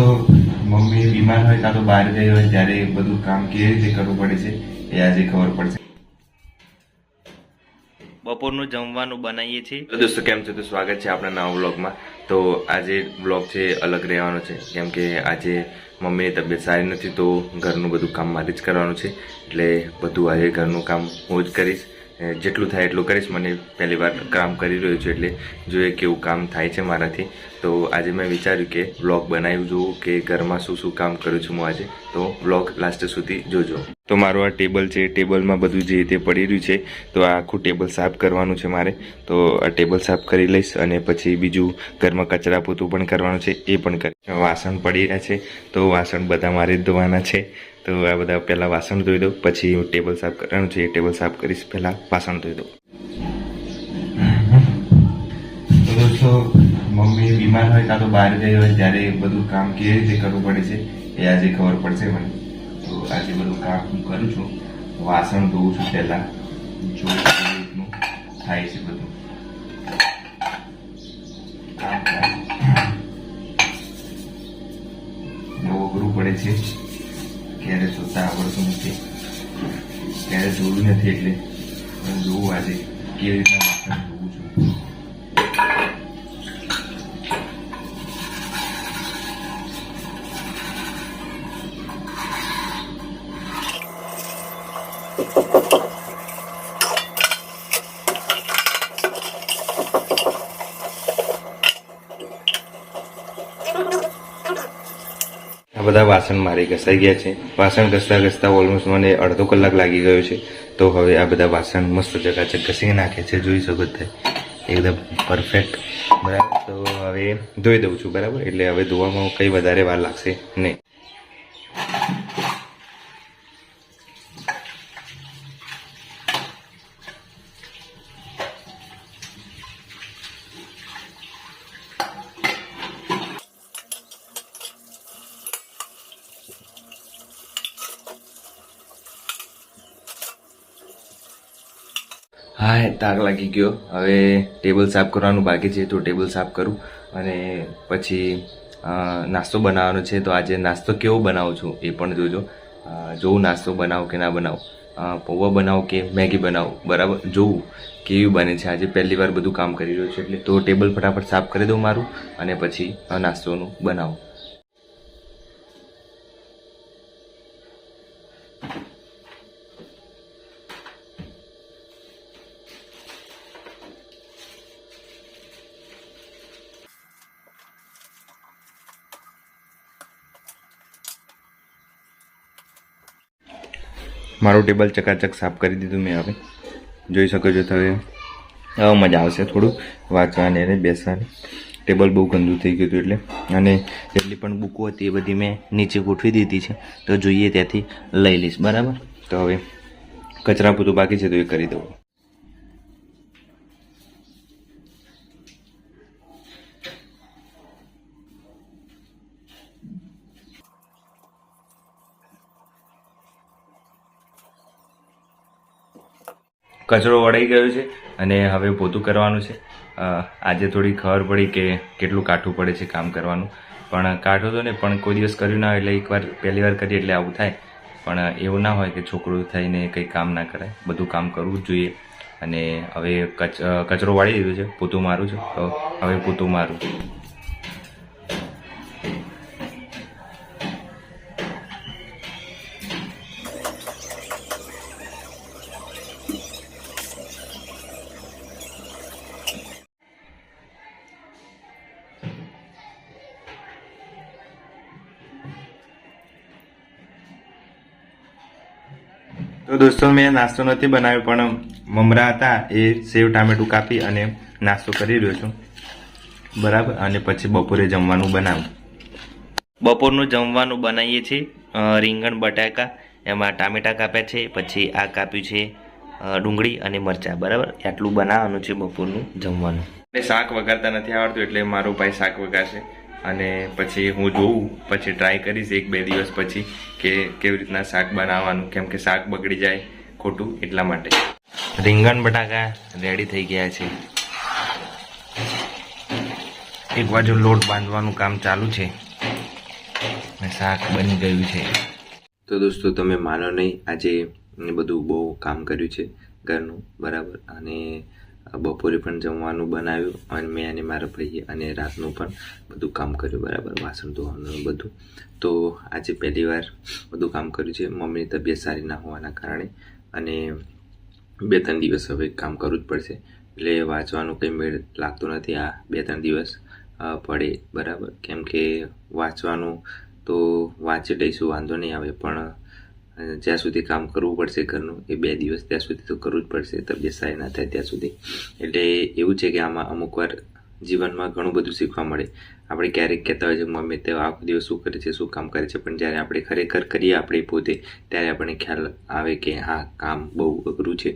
દોસ્તો, મમ્મી બીમાર હોય કાં તો બહાર ગઈ હોય ત્યારે બધું કામ કેવી રીતે કરવું પડે છે એ આજે ખબર પડશે. બપોરનું જમવાનું બનાવીએ છીએ. તો દોસ્તો કેમ છો? તો સ્વાગત છે આપણા નવા વ્લોગમાં. તો આજે વ્લોગ છે અલગ રહેવાનો છે, કેમ કે આજે મમ્મીની તબિયત સારી નથી, તો ઘરનું બધું કામ મારે જ કરવાનું છે. એટલે બધું આજે ઘરનું કામ હું જ કરીશ, જેટલું થાય એટલું કરીશ. મને પહેલી વાર કામ કરી રહ્યો છું, એટલે જોઈએ કેવું કામ થાય છે મારાથી. તો આજે મેં વિચાર્યું કે વ્લોગ બનાવી જોઉં કે ઘરમાં શું શું કામ કરું છું હું આજે. તો વ્લોગ લાસ્ટ સુધી જોજો. તો મારું આ ટેબલ છે, ટેબલમાં બધું જે તે પડી રહ્યું છે, તો આ આખું ટેબલ સાફ કરવાનું છે મારે. તો આ ટેબલ સાફ કરી લઈશ, અને પછી બીજું ઘરમાં કચરા પોતું પણ કરવાનું છે, એ પણ કરી. વાસણ પડી રહ્યા છે, તો વાસણ બધા મારે જ ધોવાના છે. તો આ બધા પહેલાં વાસણ ધોઈ દઉં, પછી ટેબલ સાફ કરવાનું છે, એ ટેબલ સાફ કરીશ, પહેલાં વાસણ ધોઈ દઉં. તો દોસ્તો, મમ્મી બીમાર હોય કાં તો બહાર ગઈ હોય ત્યારે બધું કામ કેવી રીતે કરવું પડે છે એ આજે ખબર પડશે મને. તો આજે બધું કામ હું કરું છું. વાસણ ધોઉં છું પહેલાં, જો કેવી રીતનું થાય છે બધું કામ થાય. બહુ અઘરું પડે છે, ક્યારે જોતા આવડતું નથી, ક્યારે જોયું નથી, એટલે જોવું આજે કેવી રીતના વાસણ ધોવું છું. આ બધા વાસણ મારે ઘસાઈ ગયા છે. વાસણ ઘસતા ઘસતા ઓલમોસ્ટ મને અડધો કલાક લાગી ગયો છે. તો હવે આ બધા વાસણ મસ્ત ચકાચક ઘસી નાખે છે, જોઈ શકો છો એકદમ પરફેક્ટ. બરાબર, તો હવે ધોઈ દઉં છું. બરાબર, એટલે હવે ધોવામાં કંઈ વધારે વાર લાગશે નહીં. હા, તાક લાગી ગયો. હવે ટેબલ સાફ કરવાનું બાકી છે, તો ટેબલ સાફ કરું અને પછી નાસ્તો બનાવવાનો છે. તો આજે નાસ્તો કેવો બનાવું છું એ પણ જોજો. જોઉં નાસ્તો બનાવું કે ના બનાવું, પૌવા બનાવું કે મેગી બનાવું. બરાબર, જોઉં કેવી બને છે. આજે પહેલી વાર બધું કામ કરી રહ્યો છું, એટલે તો ટેબલ ફટાફટ સાફ કરી દઉં મારું, અને પછી નાસ્તોનું બનાવું. મારું ટેબલ ચકાચક સાફ કરી દીધું મેં. હવે જોઈ શકો છો. હવે મજા આવશે થોડું વાંચવાની અને બેસવાની. ટેબલ બહુ ગંદુ થઈ ગયું હતું, એટલે અને જેટલી પણ બુકો હતી એ બધી મેં નીચે ગોઠવી દીધી છે. તો જોઈએ ત્યાંથી લઈ લઈશ. બરાબર, તો હવે કચરા પોતું બાકી છે, તો એ કરી દઉં. કચરો વળાઈ ગયો છે, અને હવે પોતું કરવાનું છે. આજે થોડી ખબર પડી કે કેટલું કાઠું પડે છે કામ કરવાનું. પણ કાઠું તો ને, પણ કોઈ દિવસ કર્યું ના હોય, એટલે એકવાર પહેલી વાર કરીએ એટલે આવું થાય. પણ એવું ના હોય કે છોકરું થઈને કંઈ કામ ના કરાય, બધું કામ કરવું જ જોઈએ. અને હવે કચરો વાળી દીધો છે, પોતું મારું છે. તો હવે પોતું મારું. તો દોસ્તો, મેં નાસ્તો નથી બનાવ્યો, પણ મમરા હતા એ સેવ ટામેટું કાપી અને નાસ્તો કરી રહ્યો છું. બરાબર, અને પછી બપોરે જમવાનું બનાવું. બપોરનું જમવાનું બનાવીએ છીએ રીંગણ બટાકા, એમાં ટામેટા કાપ્યા છે, પછી આ કાપ્યું છે ડુંગળી અને મરચાં. બરાબર, આટલું બનાવવાનું છે બપોરનું જમવાનું. એટલે શાક વઘારતા નથી આવડતું, એટલે મારો ભાઈ શાક વઘારશે. અને પછી હું જોઉં, પછી ટ્રાય કરીશ 1-2 દિવસ પછી કે કેવી રીતના શાક બનાવવાનું, કેમ કે શાક બગડી જાય ખોટું, એટલા માટે. રીંગણ બટાકા રેડી થઈ ગયા છે. એક બાજુ લોટ બાંધવાનું કામ ચાલુ છે. અને શાક બની ગયું છે. તો દોસ્તો તમે માનો નહીં, આજે બધું બહુ કામ કર્યું છે ઘરનું, બરાબર. અને બપોરે પણ જમવાનું બનાવ્યું અને મેં અને મારા ભાઈએ, અને રાતનું પણ બધું કામ કર્યું, બરાબર, વાસણ ધોવાનું બધું. તો આજે પહેલી વાર બધું કામ કર્યું છે. મમ્મીની તબિયત સારી ના હોવાના કારણે, અને 2-3 દિવસ હવે કામ કરવું જ પડશે. એટલે વાંચવાનું કંઈ મેળ લાગતો નથી આ 2-3 દિવસ પડે, બરાબર. કેમ કે વાંચવાનું તો વાંચી લઈશું, વાંધો નહીં આવે, પણ જ્યાં સુધી કામ કરવું પડશે ઘરનું એ 2 દિવસ, ત્યાં સુધી તો કરવું જ પડશે, તબિયત સારી ના થાય ત્યાં સુધી. એટલે એવું છે કે આમાં અમુક વાર જીવનમાં ઘણું બધું શીખવા મળે. આપણે ક્યારેક કહેતા હોય છે મમ્મી તે આખો દિવસ શું કરે છે, શું કામ કરે છે, પણ જ્યારે આપણે ખરેખર કરીએ આપણે પોતે, ત્યારે આપણને ખ્યાલ આવે કે હા, કામ બહુ અઘરું છે.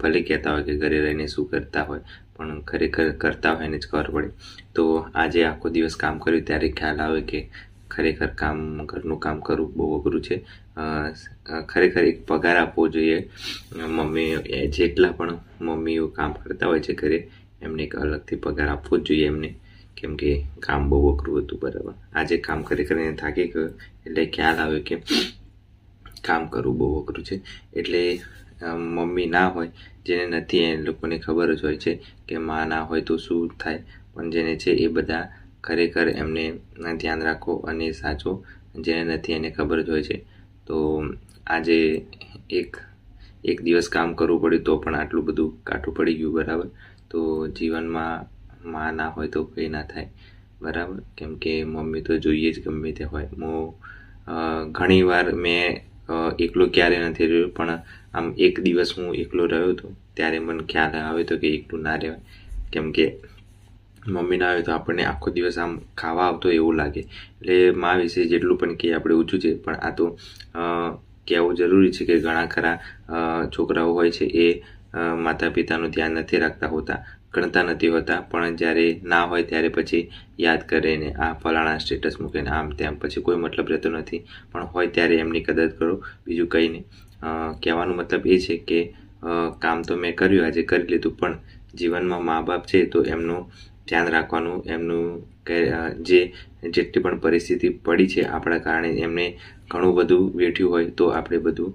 ભલે કહેતા હોય કે ઘરે રહીને શું કરતા હોય, પણ ખરેખર કરતા હોય ને જ ખબર પડે. તો આજે આખો દિવસ કામ કર્યું ત્યારે ખ્યાલ આવે કે ખરેખર કામ, ઘરનું કામ કરવું બહુ અઘરું છે. ખરેખર એક પગાર આપવો જોઈએ મમ્મી, જેટલા પણ મમ્મીઓ કામ કરતા હોય છે ઘરે, એમને એક અલગથી પગાર આપવો જ જોઈએ એમને, કેમ કે કામ બહુ અઘરું હતું, બરાબર. આજે કામ કરીને થાકી ગયો એટલે ખ્યાલ આવ્યો કે કામ કરવું બહુ અઘરું છે. એટલે મમ્મી ના હોય, જેને નથી એ લોકોને ખબર જ હોય છે કે માં ના હોય તો શું થાય, પણ જેને છે એ બધા ખરેખર એમને ધ્યાન રાખો અને સાચો. જેને નથી એને ખબર જ હોય છે. તો આજે એક દિવસ કામ કરવું પડ્યું તો પણ આટલું બધું કાઠું પડી ગયું, બરાબર. તો જીવનમાં માં ના હોય તો કંઈ ના થાય, બરાબર. કેમ કે મમ્મી તો જોઈએ જ ગમે તે હોય. ઘણી વાર મેં એકલો ક્યારે નથી રહ્યો, પણ આમ એક દિવસ હું એકલો રહ્યો હતો ત્યારે મને ખ્યાલ આવ્યો હતો કે એકલું ના રહેવાય. કેમ કે મમ્મી ના આવે તો આપણને આખો દિવસ આમ ખાવા આવતો એવું લાગે. એટલે મા વિશે જેટલું પણ કે આપણે ઓછું છે, પણ આ તો કહેવું જરૂરી છે કે ઘણા ખરા છોકરાઓ હોય છે એ માતા પિતાનું ધ્યાન નથી રાખતા હોતા, ગણતા નથી હોતા, પણ જ્યારે ના હોય ત્યારે પછી યાદ કરે ને આ ફલાણા સ્ટેટસ મૂકે ને આમ તેમ, પછી કોઈ મતલબ રહેતો નથી. પણ હોય ત્યારે એમની કદર કરો, બીજું કંઈ નહીં. કહેવાનો મતલબ એ છે કે કામ તો મેં કર્યું, આજે કરી લીધું, પણ જીવનમાં મા બાપ છે તો એમનું ધ્યાન રાખવાનું. એમનું જેટલી પણ પરિસ્થિતિ પડી છે આપણા કારણે, એમને ઘણું બધું વેઠ્યું હોય, તો આપણે બધું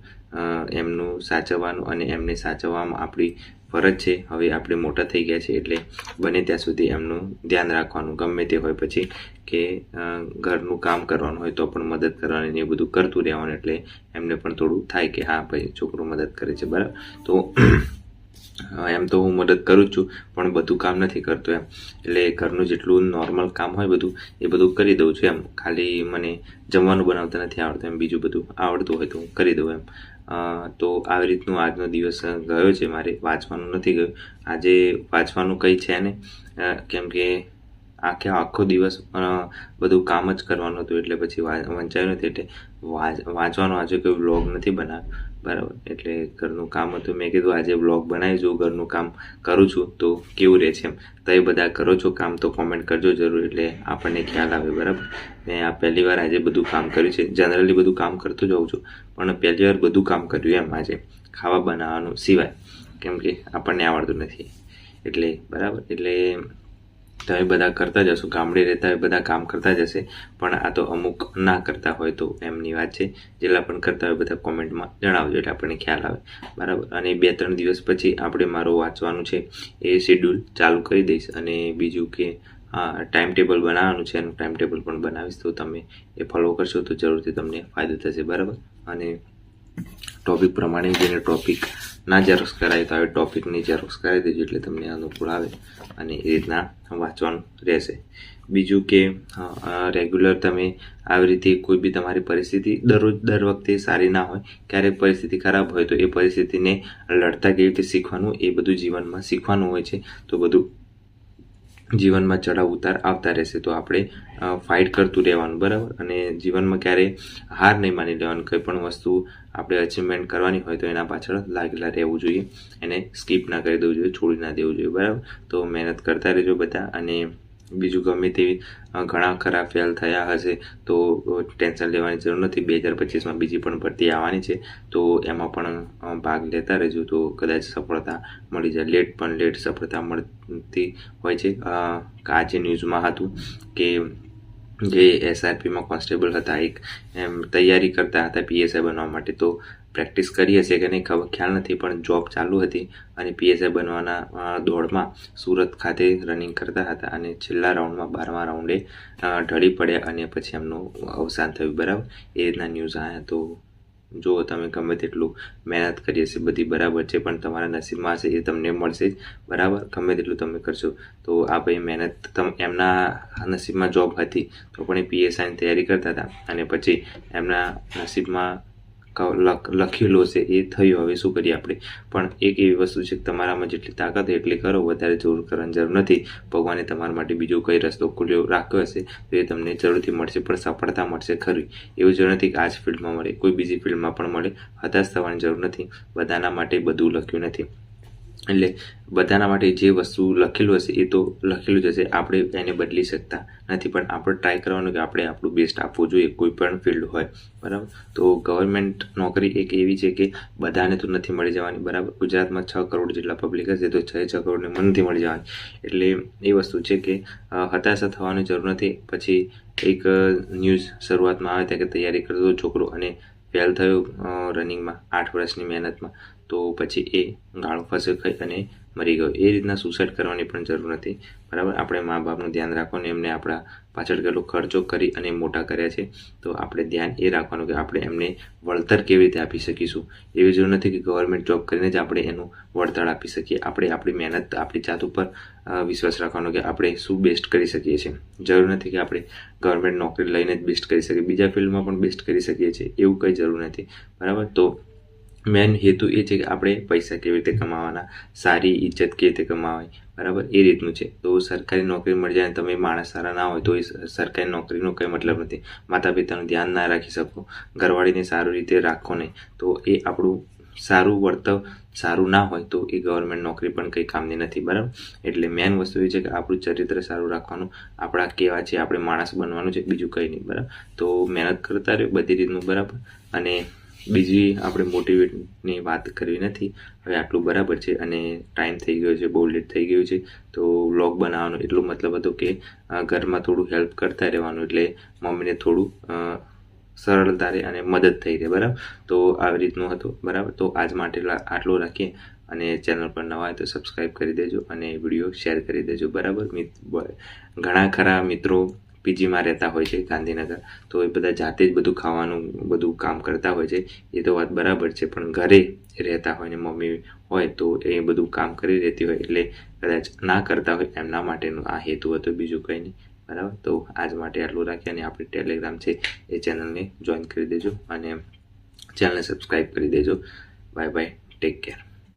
એમનું સાચવવાનું, અને એમને સાચવવામાં આપણી ફરજ છે. હવે આપણે મોટા થઈ ગયા છે એટલે બને ત્યાં સુધી એમનું ધ્યાન રાખવાનું, ગમે તે હોય. પછી કે ઘરનું કામ કરવાનું હોય તો પણ મદદ કરવાની, એ બધું કરતું રહેવાનું. એટલે એમને પણ થોડું થાય કે હા ભાઈ, છોકરો મદદ કરે છે, બરાબર. તો એમ તો હું મદદ કરું જ છું, પણ બધું કામ નથી કરતો એમ. એટલે ઘરનું જેટલું નોર્મલ કામ હોય બધું, એ બધું કરી દઉં છું એમ. ખાલી મને જમવાનું બનાવતા નથી આવડતું એમ, બીજું બધું આવડતું હોય તો હું કરી દઉં એમ. તો આવી રીતનું આજનો દિવસ ગયો છે મારે. વાંચવાનું નથી ગયું આજે, વાંચવાનું કંઈ છે ને, કેમ કે આખો દિવસ બધું કામ જ કરવાનું હતું, એટલે પછી વંચાયું નથી. એટલે વાંચવાનો આજે કોઈ વ્લોગ નથી બનાવ્યો, બરાબર. એટલે ઘરનું કામ હતું, મેં કીધું આજે વ્લોગ બનાવીશું, ઘરનું કામ કરું છું તો કેવું રહે છે એમ. તો એ બધા કરો છો કામ તો કોમેન્ટ કરજો જરૂર, એટલે આપણને ખ્યાલ આવે, બરાબર. મેં આ પહેલી વાર આજે બધું કામ કર્યું છે. જનરલી બધું કામ કરતો જ હોઉં છું, પણ પહેલી વાર બધું કામ કર્યું એમ આજે, ખાવા બનાવવાનું સિવાય, કેમ કે આપણને આવડતું નથી એટલે, બરાબર. એટલે તમે બધા કરતા જશો, ગામડે રહેતા હોય બધા કામ કરતા જશે, પણ આ તો અમુક ના કરતા હોય તો એમની વાત છે. જેટલા પણ કરતા હોય બધા કોમેન્ટમાં જણાવજો, એટલે આપણને ખ્યાલ આવે, બરાબર. અને 2-3 દિવસ પછી આપણે મારું વાંચવાનું છે એ શેડ્યુલ ચાલુ કરી દઈશ. અને બીજું કે ટાઈમ ટેબલ બનાવવાનું છે, એનું ટાઈમ ટેબલ પણ બનાવીશ, તો તમે એ ફોલો કરશો તો જરૂરથી તમને ફાયદો થશે, બરાબર. અને ટોપિક પ્રમાણે જેને ટોપિક ના ઝેરોક્સ કરાય તો હવે ટોપિકની ઝેરોક્સ કરાવી દેજો, એટલે તમને અનુકૂળ આવે અને એ રીતના વાંચવાનું રહેશે. બીજું કે રેગ્યુલર તમે આવી રીતે કોઈ બી તમારી પરિસ્થિતિ દર વખતે સારી ના હોય, ક્યારેક પરિસ્થિતિ ખરાબ હોય તો એ પરિસ્થિતિને લડતા કેવી રીતે શીખવાનું, એ બધું જીવનમાં શીખવાનું હોય છે. તો બધું જીવનમાં ચડાવ ઉતાર આવતા રહેશે, તો આપણે ફાઇટ કરતું રહેવાનું, બરાબર. અને જીવનમાં ક્યારેય હાર નહીં માની લેવાનું. કંઈ પણ વસ્તુ આપણે અચીવમેન્ટ કરવાની હોય તો એના પાછળ લાગેલા રહેવું જોઈએ, એને સ્કીપ ના કરી દેવું જોઈએ, છોડી ના દેવું જોઈએ, બરાબર. તો મહેનત કરતા રહેજો બધા. અને બીજું ગમે તેવી ઘણા ખરા ફેલ થયા હશે તો ટેન્શન લેવાની જરૂર નથી. 2025માં બીજી પણ ભરતી આવવાની છે, તો એમાં પણ ભાગ લેતા રહેજો, તો કદાચ સફળતા મળી જાય. લેટ સફળતા મળતી હોય છે. આજે ન્યૂઝમાં હતું કે જે એસઆરપીમાં કોન્સ્ટેબલ હતા, એક એમ તૈયારી કરતા હતા પીએસઆઈ બનવા માટે. તો પ્રેક્ટિસ કરી હશે કે નહીં ખબર ખ્યાલ નથી, પણ જોબ ચાલુ હતી અને પીએસઆઈ બનવાના દોડમાં સુરત ખાતે રનિંગ કરતા હતા અને છેલ્લા રાઉન્ડમાં 12મા રાઉન્ડે ઢળી પડ્યા અને પછી એમનું અવસાન થયું. બરાબર, એ રીતના ન્યૂઝ આવ્યા. તો જો તમે ગમે તેટલું મહેનત કરી હશે બધી બરાબર છે, પણ તમારા નસીબમાં હશે એ તમને મળશે જ. બરાબર, ગમે તેટલું તમે કરશો. તો આ ભાઈ મહેનત એમના નસીબમાં જોબ હતી તો પણ એ પીએસઆઈની તૈયારી કરતા હતા અને પછી એમના નસીબમાં લખેલું હશે એ થયું. હવે શું કરીએ આપણે? પણ એક એવી વસ્તુ છે કે તમારામાં જેટલી તાકાત હોય એટલી કરો, વધારે જોર કરવાની જરૂર નથી. ભગવાને તમારા માટે બીજો કઈ રસ્તો ખુલ્યો રાખ્યો હશે તો એ તમને જરૂરથી મળશે, પણ સફળતા મળશે ખરી. એવું જરૂર નથી કે આ જ ફિલ્ડમાં મળે, કોઈ બીજી ફિલ્ડમાં પણ મળે. હતાશ થવાની જરૂર નથી. બધાના માટે બધું લખ્યું નથી. એટલે બધાના માટે જે વસ્તુ લખેલું હશે એ તો લખેલું જ હશે, આપણે એને બદલી શકતા નથી. પણ આપણે ટ્રાય કરવાનું કે આપણે આપણું બેસ્ટ આપવું જોઈએ, કોઈ પણ ફિલ્ડ હોય. બરાબર, તો ગવર્મેન્ટ નોકરી એક એવી છે કે બધાને તો નથી મળી જવાની. બરાબર, ગુજરાતમાં 6 કરોડ જેટલા પબ્લિક હશે તો 6 કરોડને નથી મળી જવાની. એટલે એ વસ્તુ છે કે હતાશા થવાની જરૂર નથી. પછી એક ન્યૂઝ શરૂઆતમાં આવે ત્યાં કે તૈયારી કરતો છોકરો અને ફેલ થયો રનિંગમાં 8 વર્ષની મહેનતમાં, તો પછી એ ગાળો ફસે ખાઈ અને મરી ગયો. એ રીતના સુસાઇડ કરવાની પણ જરૂર નથી. બરાબર, આપણે મા બાપનું ધ્યાન રાખવાનું, એમને આપણા પાછળ કેટલો ખર્ચો કરી અને મોટા કર્યા છે, તો આપણે ધ્યાન એ રાખવાનું કે આપણે એમને વળતર કેવી રીતે આપી શકીશું. એવી જરૂર નથી કે ગવર્મેન્ટ જોબ કરીને જ આપણે એનું વળતર આપી શકીએ. આપણે આપણી મહેનત, આપણી જાત ઉપર વિશ્વાસ રાખવાનો કે આપણે શું બેસ્ટ કરી શકીએ છીએ. જરૂર નથી કે આપણે ગવર્મેન્ટ નોકરી લઈને જ બેસ્ટ કરી શકીએ, બીજા ફિલ્ડમાં પણ બેસ્ટ કરી શકીએ છીએ, એવું કંઈ જરૂર નથી. બરાબર, તો મેન હેતુ એ છે કે આપણે પૈસા કેવી રીતે કમાવાના, સારી ઇજ્જત કેવી રીતે કમાવાય. બરાબર, એ રીતનું છે. તો સરકારી નોકરી મળી જાય, તમે માણસ સારા ના હોય તો એ સરકારી નોકરીનો કંઈ મતલબ નથી. માતા પિતાનું ધ્યાન ના રાખી શકો, ઘરવાળીને સારી રીતે રાખો નહીં, તો એ આપણું સારું વર્તવ સારું ના હોય તો એ ગવર્મેન્ટ નોકરી પણ કંઈ કામની નથી. બરાબર, એટલે મેન વસ્તુ એ છે કે આપણું ચરિત્ર સારું રાખવાનું, આપણા કેવા છે, આપણે માણસ બનવાનું છે, બીજું કંઈ નહીં. બરાબર, તો મહેનત કરતા રહ્યો બધી રીતનું. બરાબર, અને બીજી આપણે મોટિવેટની વાત કરવી નથી. હવે આટલું બરાબર છે અને ટાઈમ થઈ ગયો છે, બહુ લેટ થઈ ગયું છે. તો વ્લોગ બનાવવાનો એટલો મતલબ હતો કે ઘરમાં થોડું હેલ્પ કરતા રહેવાનું, એટલે મમ્મીને થોડું સરળતા રહે અને મદદ થઈ રહે. બરાબર, તો આવી રીતનું હતું. બરાબર, તો આજ માટે આટલું રાખીએ અને ચેનલ પર નવા હોય તો સબસ્ક્રાઈબ કરી દેજો અને વિડીયો શેર કરી દેજો. બરાબર, ઘણા ખરા મિત્રો પીજીમાં રહેતા હોય છે ગાંધીનગર, તો એ બધા જાતે જ બધું ખાવાનું બધું કામ કરતા હોય છે. એ તો વાત બરાબર છે, પણ ઘરે રહેતા હોય ને મમ્મી હોય તો એ બધું કામ કરી રહેતી હોય, એટલે કદાચ ના કરતા હોય એમના માટેનું આ હેતુ હતો, બીજું કંઈ નહીં. બરાબર, તો આજ માટે આટલું રાખીએ અને આપણી ટેલિગ્રામ છે એ ચેનલને જોઈન કરી દેજો અને ચેનલને સબસ્ક્રાઈબ કરી દેજો. Bye bye, take care.